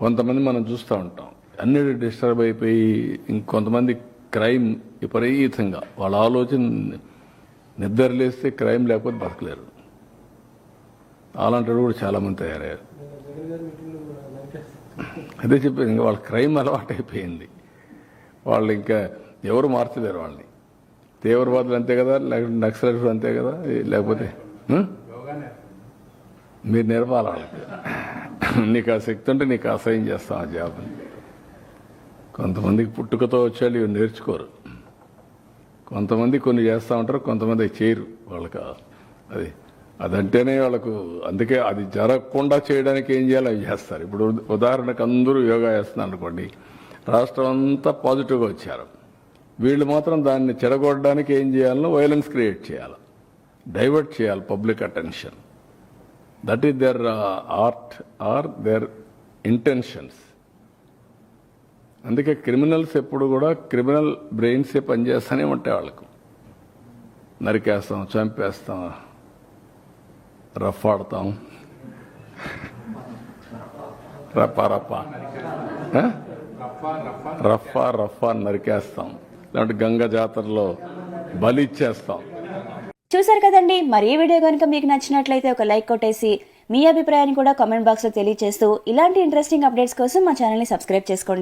కొంతమంది మనం చూస్తూ ఉంటాం, అన్నిటి డిస్టర్బ్ అయిపోయి ఇంకొంతమంది క్రైమ్ విపరీతంగా వాళ్ళ ఆలోచన నిద్రలేస్తే క్రైమ్ లేకపోతే బతకలేరు. అలాంటి కూడా చాలామంది తయారయ్యారు. అదే చెప్పేది, ఇంకా వాళ్ళ క్రైమ్ అలవాటు అయిపోయింది. వాళ్ళు ఇంకా ఎవరు మార్చలేరు వాళ్ళని. తీవ్రవాదులు అంతే కదా, లేకపోతే నక్సలైట్లు అంతే కదా, లేకపోతే మీరు నేర్పాలి వాళ్ళకి. నీకు ఆ శక్తి ఉంటే నీకు అసహ్యం చేస్తాం ఆ జాబ్ని. కొంతమందికి పుట్టుకతో వచ్చేవాళ్ళు ఇవి నేర్చుకోరు. కొంతమంది కొన్ని చేస్తూ ఉంటారు, కొంతమంది చేయరు. వాళ్ళకి అదంటేనే వాళ్ళకు, అందుకే అది జరగకుండా చేయడానికి ఏం చేయాలో అవి చేస్తారు. ఇప్పుడు ఉదాహరణకు అందరూ యోగా చేస్తున్నారు అనుకోండి, రాష్ట్రం అంతా పాజిటివ్గా వచ్చారు. వీళ్ళు మాత్రం దాన్ని చెడగొట్టడానికి ఏం చేయాలనో వైలెన్స్ క్రియేట్ చేయాలి, డైవర్ట్ చేయాలి public attention. That is their art or their intentions. అందుకే క్రిమినల్స్ ఎప్పుడు కూడా క్రిమినల్ బ్రెయిన్సే పనిచేస్తూనే ఉంటాయి. వాళ్ళకు నరికేస్తాం, చంపేస్తాం, రఫ్ ఆడతాం, రఫా నరికేస్తాం, లేదంటే గంగ జాతరలో బలి ఇచ్చేస్తాం. చూసారు కదండి. మరి ఈ వీడియో కనుక మీకు నచ్చినట్లయితే ఒక లైక్ కొట్టేసి మీ అభిప్రాయాన్ని కూడా కామెంట్ బాక్స్ లో తెలియజేస్తూ ఇలాంటి ఇంట్రెస్టింగ్ అప్డేట్స్ కోసం మా ఛానల్ ని సబ్స్క్రైబ్ చేసుకోండి.